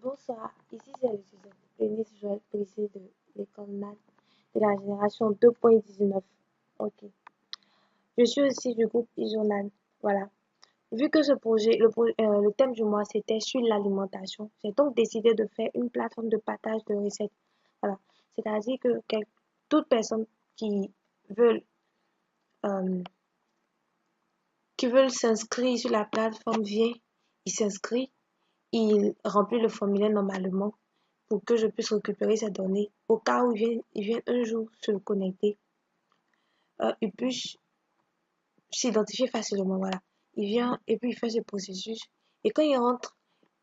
Bonsoir, ici c'est le sujet Eunice Joël Brisé de l'école MAN de la génération 2.19. Ok. Je suis aussi du groupe Isolan. Voilà. Vu que ce projet, le thème du mois c'était sur l'alimentation, j'ai donc décidé de faire une plateforme de partage de recettes. Voilà. C'est-à-dire que toute personne qui veulent, euh, qui veulent s'inscrire sur la plateforme vient, il s'inscrit, il remplit le formulaire normalement pour que je puisse récupérer ces données au cas où il vient un jour se connecter. Il puisse s'identifier facilement, voilà. Il vient et puis il fait ce processus. Et quand il rentre,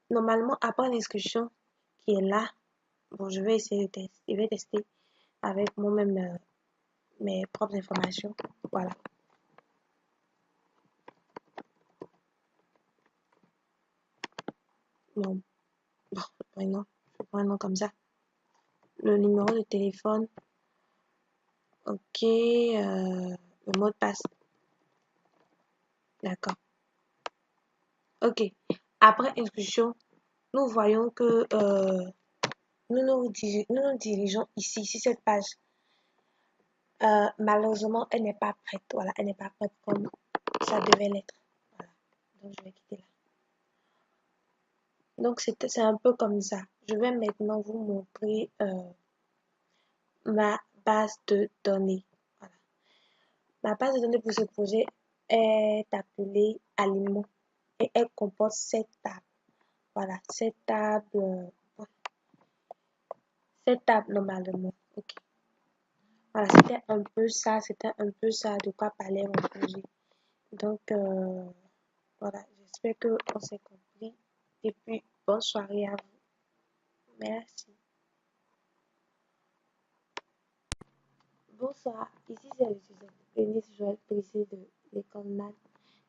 normalement, après l'inscription qui est là, bon, je vais essayer de tester, je vais tester avec moi-même mes propres informations. Voilà. Bon, je prends un nom comme ça. Le numéro de téléphone. Ok. Le mot de passe. D'accord. Ok. Après inscription, nous voyons que nous dirigeons ici, sur cette page. Malheureusement, elle n'est pas prête. Voilà, elle n'est pas prête comme ça devait l'être. Voilà. Donc, je vais quitter là. Donc, c'est un peu comme ça. Je vais maintenant vous montrer ma base de données. Voilà. Ma base de données pour ce projet est appelée Aliments et elle comporte 7 tables. Voilà, 7 tables. 7 tables normalement. Ok. Voilà, c'était un peu ça de quoi parlait mon projet. Donc, voilà, j'espère qu'on s'est compris. Et puis, bonne soirée à vous. Merci. Bonsoir, ici c'est le sujet Eunice Joël Brisé de l'école MAN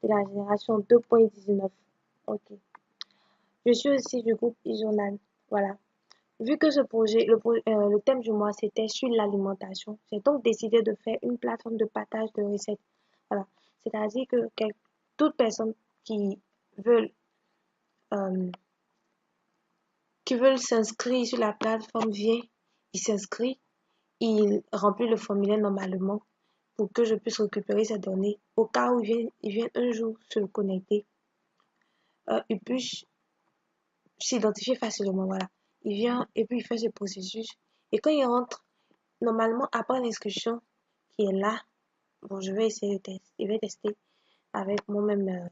de la génération 2.19. Ok. Je suis aussi du groupe Isolan. Voilà. Vu que ce projet, le thème du mois c'était sur l'alimentation, j'ai donc décidé de faire une plateforme de partage de recettes. Voilà. C'est-à-dire que toute personne qui veulent, euh, qui veulent s'inscrire sur la plateforme vient, il s'inscrit, il remplit le formulaire normalement pour que je puisse récupérer ces données au cas où il vient un jour se connecter. Il puisse s'identifier facilement, voilà. Il vient et puis il fait ce processus. Et quand il rentre, normalement, après l'inscription qui est là, bon, je vais essayer de tester, je vais tester avec moi-même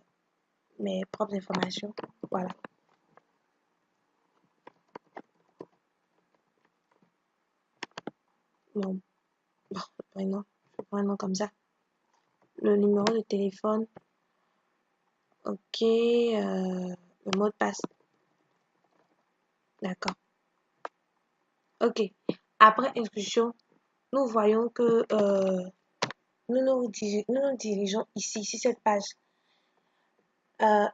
mes propres informations. Voilà. Bon, je prends un nom comme ça. Le numéro de téléphone. Ok. Le mot de passe. D'accord. Ok. Après inscription, nous voyons que nous dirigeons ici, sur cette page.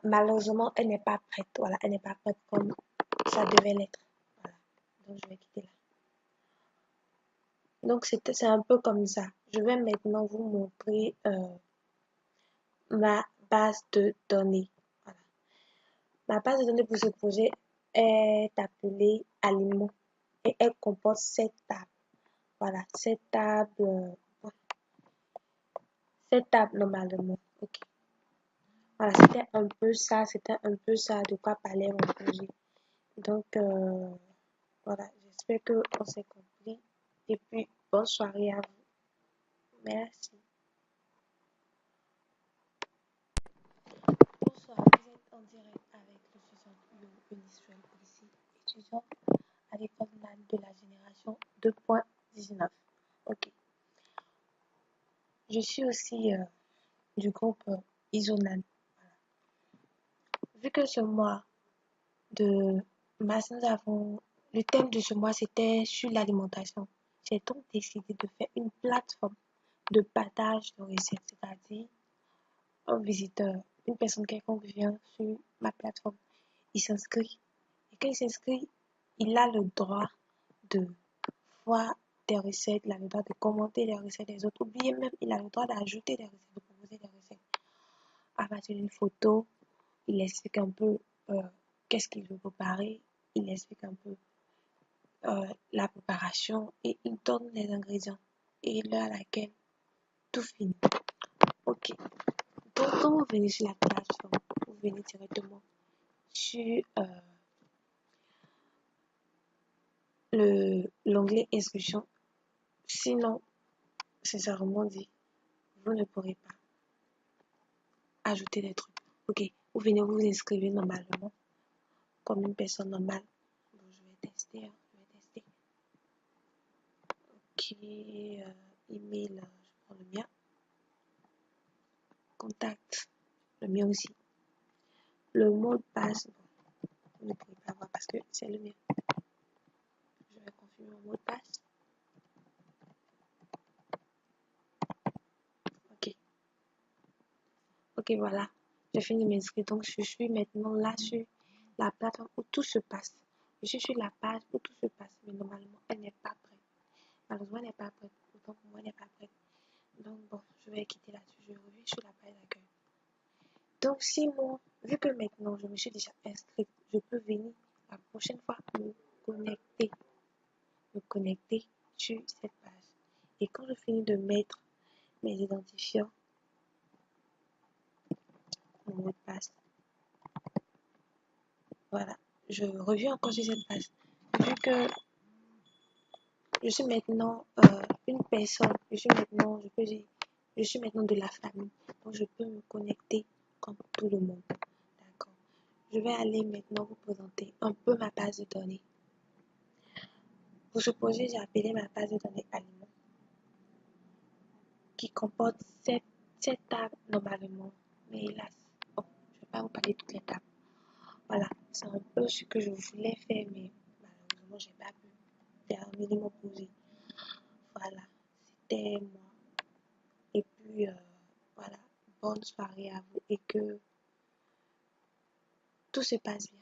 Malheureusement, elle n'est pas prête. Voilà, elle n'est pas prête comme ça devait l'être. Voilà. Donc, je vais quitter là. Donc, c'est un peu comme ça. Je vais maintenant vous montrer ma base de données. Voilà. Ma base de données pour ce projet est appelée Aliments et elle comporte 7 tables. Voilà, 7 tables. 7 tables normalement. Ok. Voilà, c'était un peu ça de quoi parlait mon projet. Donc, voilà, j'espère qu'on s'est compris. Et puis, bonne soirée à vous. Merci. Bonsoir, vous êtes en direct avec le student Eunice Joël Brisé, étudiant à l'école MAN de la génération 2.19. Ok. Je suis aussi du groupe Isonan. Vu que ce mois de mars, le thème de ce mois c'était sur l'alimentation. J'ai donc décidé de faire une plateforme de partage de recettes, c'est-à-dire un visiteur, une personne quelconque vient sur ma plateforme, il s'inscrit. Et quand il s'inscrit, il a le droit de voir des recettes, il a le droit de commenter les recettes des autres, ou bien même il a le droit d'ajouter des recettes, de proposer des recettes. À partir d'une photo, il explique un peu qu'est-ce qu'il veut préparer. il explique un peu la préparation et il donne les ingrédients et l'heure à laquelle tout finit. Ok. Donc, quand vous venez sur la plateforme, vous venez directement sur l'onglet inscription. Sinon, sincèrement dit, vous ne pourrez pas ajouter des trucs. Ok, vous venez vous inscrivez normalement comme une personne normale. Bon, je vais tester, hein, je vais tester. Ok, email, je prends le mien. Contact, le mien aussi. Le mot de passe, bon, vous ne pourrez pas voir parce que c'est le mien. Je vais confirmer mon mot de passe. Ok. Ok, voilà. J'ai fini de m'inscrire. Donc, je suis maintenant là sur la plateforme où tout se passe. Je suis sur la page où tout se passe. Mais normalement, elle n'est pas prête. Malheureusement, elle n'est pas prête. Autant pour moi, elle n'est pas prête. Donc, bon, je vais quitter là-dessus. Je reviens sur la page d'accueil. Donc, si moi, vu que maintenant, je me suis déjà inscrite, je peux venir la prochaine fois me connecter sur cette page. Et quand je finis de mettre mes identifiants, mon mot de passe, voilà, je reviens encore sur cette page. Vu que je suis maintenant une personne, je suis maintenant de la famille, donc je peux me connecter comme tout le monde. D'accord. Je vais aller maintenant vous présenter un peu ma base de données. Vous supposez j'ai appelé ma base de données aliments qui comporte 7 tables normalement, mais hélas, bon, je ne vais pas vous parler de toutes les tables. Voilà, c'est un peu ce que je voulais faire, mais malheureusement, j'ai pas pu faire un minimum posé. Voilà, c'était moi. Et puis, voilà, bonne soirée à vous et que tout se passe bien.